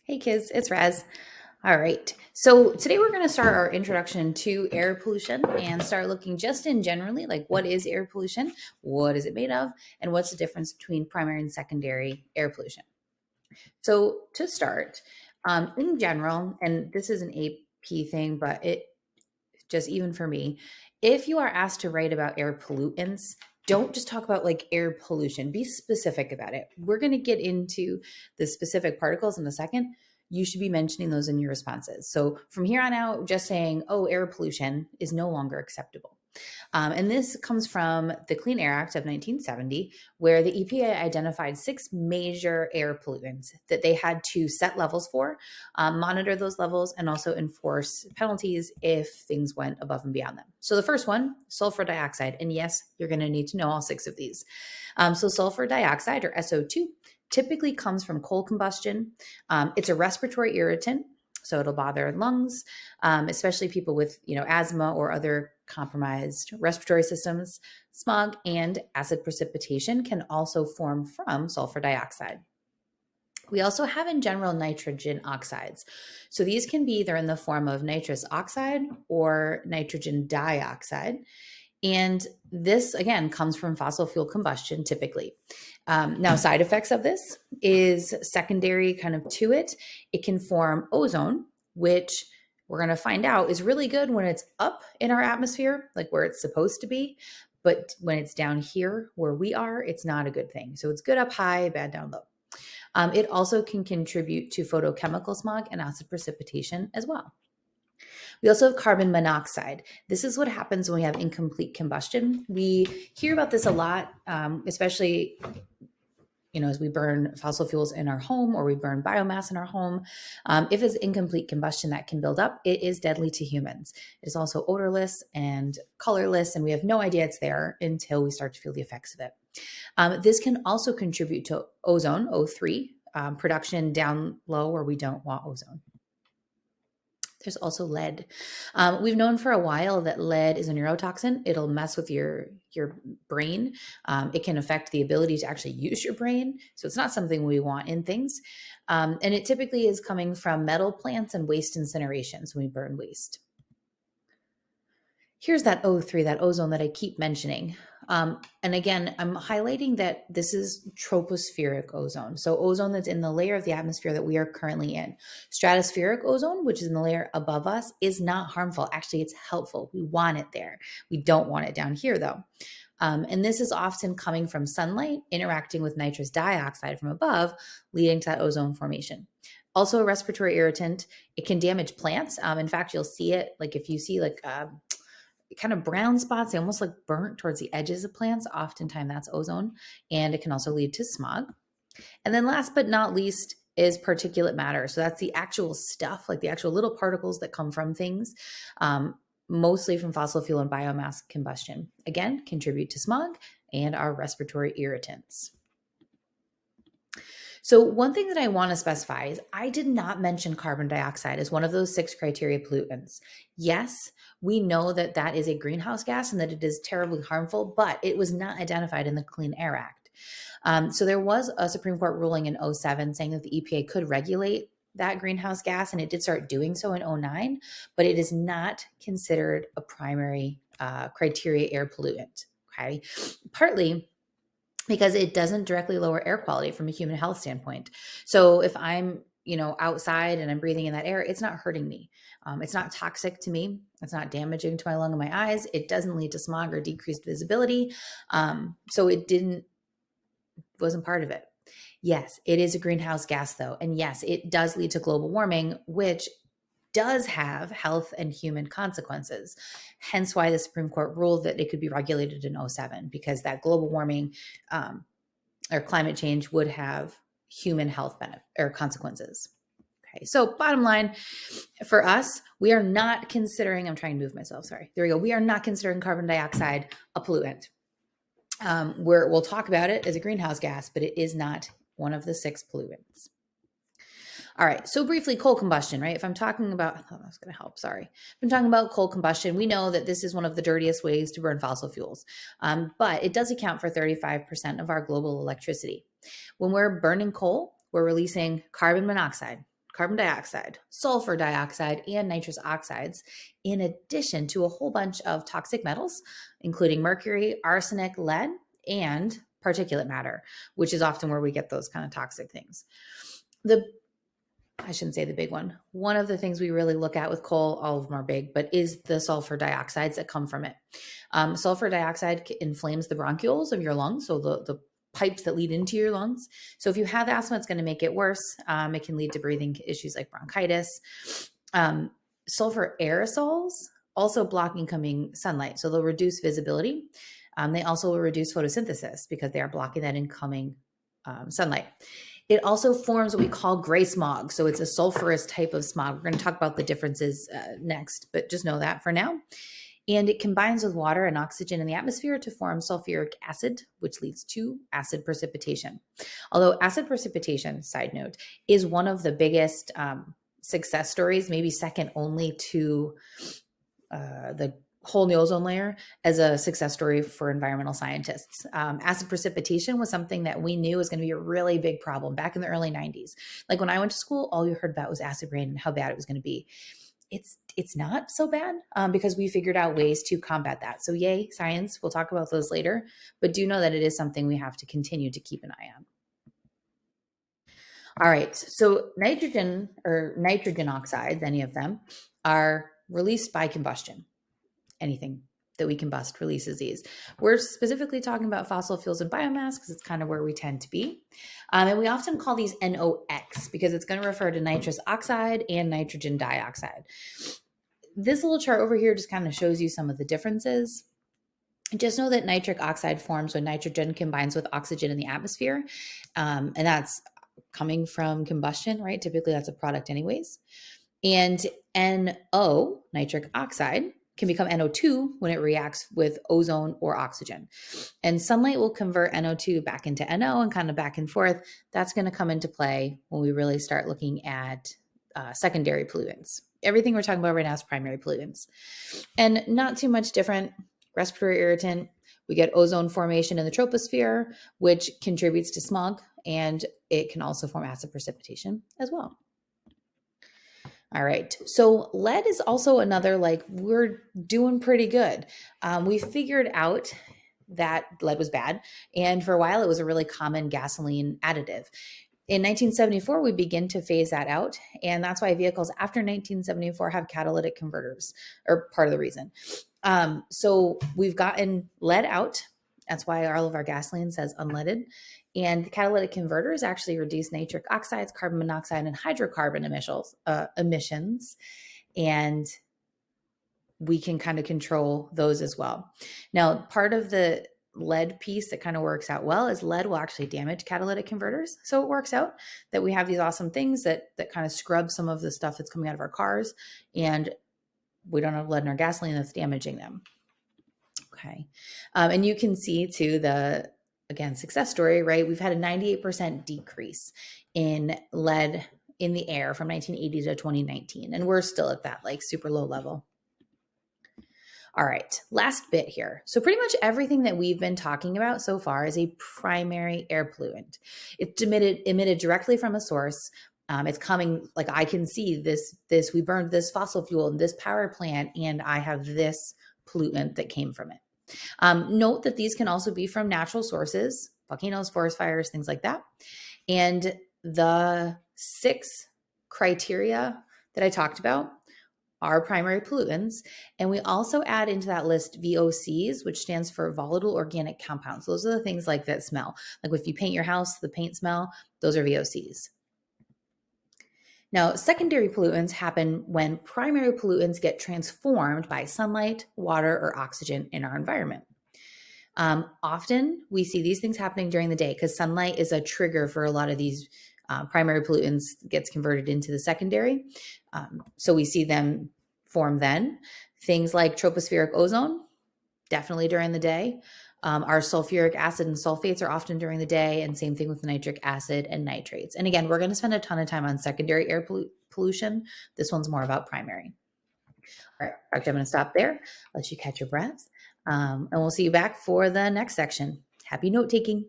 Hey kids, it's Raz. All right. So today we're going to start our introduction to air pollution and start looking just in generally like what is air pollution, what is it made of, and what's the difference between primary and secondary air pollution. So to start, in general, and this is an AP thing, but it just even for me, if you are asked to write about air pollutants, don't just talk about like air pollution. Be specific about it. We're going to get into the specific particles in a second. You should be mentioning those in your responses. So from here on out, just saying, oh, air pollution is no longer acceptable. And this comes from the Clean Air Act of 1970, where the EPA identified 6 major air pollutants that they had to set levels for, monitor those levels, and also enforce penalties if things went above and beyond them. So the first one, sulfur dioxide. And yes, you're going to need to know all 6 of these. So sulfur dioxide, or SO2, typically comes from coal combustion. It's a respiratory irritant, so it'll bother lungs, especially people with asthma or other compromised respiratory systems. Smog and acid precipitation can also form from sulfur dioxide. We also have in general nitrogen oxides. So these can be either in the form of nitrous oxide or nitrogen dioxide. And this, again, comes from fossil fuel combustion typically. Now, side effects of this is secondary kind of to it. It can form ozone, which we're going to find out is really good when it's up in our atmosphere, like where it's supposed to be. But when it's down here where we are, it's not a good thing. So it's good up high, bad down low. It also can contribute to photochemical smog and acid precipitation as well. We also have carbon monoxide. This is what happens when we have incomplete combustion. We hear about this a lot, especially as we burn fossil fuels in our home or we burn biomass in our home. If it's incomplete combustion that can build up, it is deadly to humans. It is also odorless and colorless, and we have no idea it's there until we start to feel the effects of it. This can also contribute to ozone, O3, production down low where we don't want ozone. There's also lead. We've known for a while that lead is a neurotoxin. It'll mess with your brain. It can affect the ability to actually use your brain. So it's not something we want in things. And it typically is coming from metal plants and waste incineration. So we burn waste. Here's that O3, that ozone that I keep mentioning. And again, I'm highlighting that this is tropospheric ozone. So ozone that's in the layer of the atmosphere that we are currently in. Stratospheric ozone, which is in the layer above us, is not harmful. Actually, it's helpful. We want it there. We don't want it down here though. And this is often coming from sunlight interacting with nitrous dioxide from above, leading to that ozone formation. Also a respiratory irritant. It can damage plants. In fact, you'll see it like if you see like kind of brown spots, they almost look burnt towards the edges of plants. Oftentimes that's ozone, and it can also lead to smog. And then last but not least is particulate matter. So that's the actual stuff, like the actual little particles that come from things, mostly from fossil fuel and biomass combustion. Again, contribute to smog and are respiratory irritants. So one thing that I want to specify is I did not mention carbon dioxide as one of those 6 criteria pollutants. Yes, we know that that is a greenhouse gas and that it is terribly harmful, but it was not identified in the Clean Air Act. So there was a Supreme Court ruling in 2007 saying that the EPA could regulate that greenhouse gas, and it did start doing so in 2009, but it is not considered a primary criteria air pollutant. Okay, partly because it doesn't directly lower air quality from a human health standpoint. So if I'm, outside and I'm breathing in that air, it's not hurting me. It's not toxic to me. It's not damaging to my lung and my eyes. It doesn't lead to smog or decreased visibility. So it wasn't part of it. Yes, it is a greenhouse gas though. And yes, it does lead to global warming, which does have health and human consequences. Hence why the Supreme Court ruled that it could be regulated in 2007, because that global warming or climate change would have human health benefit or consequences. Okay, so bottom line for us, we are not considering, I'm trying to move myself, sorry. There we go. We are not considering carbon dioxide a pollutant. We'll talk about it as a greenhouse gas, but it is not one of the 6 pollutants. All right. So briefly, coal combustion, right? If I'm talking about, I thought that was going to help. Sorry. If I'm talking about coal combustion, we know that this is one of the dirtiest ways to burn fossil fuels. But it does account for 35% of our global electricity. When we're burning coal, we're releasing carbon monoxide. carbon dioxide, sulfur dioxide, and nitrous oxides, in addition to a whole bunch of toxic metals, including mercury, arsenic, lead, and particulate matter, which is often where we get those kind of toxic things. I shouldn't say the big one. One of the things we really look at with coal, all of them are big, but is the sulfur dioxides that come from it. Sulfur dioxide inflames the bronchioles of your lungs, so the pipes that lead into your lungs. So if you have asthma, it's going to make it worse. It can lead to breathing issues like bronchitis. Sulfur aerosols also block incoming sunlight, so they'll reduce visibility. They also will reduce photosynthesis because they are blocking that incoming sunlight. It also forms what we call gray smog. So it's a sulfurous type of smog. We're going to talk about the differences next, but just know that for now. And it combines with water and oxygen in the atmosphere to form sulfuric acid, which leads to acid precipitation. Although acid precipitation, side note, is one of the biggest success stories, maybe second only to the hole in the ozone layer as a success story for environmental scientists. Acid precipitation was something that we knew was going to be a really big problem back in the early 90s. Like when I went to school, all you heard about was acid rain and how bad it was going to be. It's not so bad because we figured out ways to combat that. So yay, science. We'll talk about those later, but do know that it is something we have to continue to keep an eye on. All right. So nitrogen or nitrogen oxides, any of them, are released by combustion. Anything that we combust releases these. We're specifically talking about fossil fuels and biomass because it's kind of where we tend to be. And we often call these NOx because it's going to refer to nitrous oxide and nitrogen dioxide. This little chart over here just kind of shows you some of the differences. Just know that nitric oxide forms when nitrogen combines with oxygen in the atmosphere. And that's coming from combustion, right? Typically that's a product anyways. And NO, nitric oxide, can become NO2 when it reacts with ozone or oxygen. And sunlight will convert NO2 back into NO and kind of back and forth. That's going to come into play when we really start looking at secondary pollutants. Everything we're talking about right now is primary pollutants. And not too much different. Respiratory irritant, we get ozone formation in the troposphere, which contributes to smog, and it can also form acid precipitation as well. All right. So lead is also another, like, we're doing pretty good. We figured out that lead was bad. And for a while, it was a really common gasoline additive. In 1974, we begin to phase that out. And that's why vehicles after 1974 have catalytic converters, or part of the reason. So we've gotten lead out. That's why all of our gasoline says unleaded. And the catalytic converters actually reduce nitric oxides, carbon monoxide, and hydrocarbon emissions. And we can kind of control those as well. Now, part of the lead piece that kind of works out well is lead will actually damage catalytic converters. So it works out that we have these awesome things that kind of scrub some of the stuff that's coming out of our cars, and we don't have lead in our gasoline that's damaging them. Okay. And you can see too again, success story, right? We've had a 98% decrease in lead in the air from 1980 to 2019. And we're still at that like super low level. All right, last bit here. So pretty much everything that we've been talking about so far is a primary air pollutant. It's emitted directly from a source. It's coming, like I can see this, we burned this fossil fuel in this power plant, and I have this pollutant that came from it. Note that these can also be from natural sources, volcanoes, forest fires, things like that. And the 6 criteria that I talked about are primary pollutants. And we also add into that list VOCs, which stands for volatile organic compounds. Those are the things like that smell. Like if you paint your house, the paint smell, those are VOCs. Now, secondary pollutants happen when primary pollutants get transformed by sunlight, water, or oxygen in our environment. Often we see these things happening during the day because sunlight is a trigger for a lot of these primary pollutants gets converted into the secondary. So we see them form then. Things like tropospheric ozone, definitely during the day. Our sulfuric acid and sulfates are often during the day, and same thing with nitric acid and nitrates. And again, we're going to spend a ton of time on secondary air pollution. This one's more about primary. All right, I'm going to stop there, let you catch your breath, and we'll see you back for the next section. Happy note taking.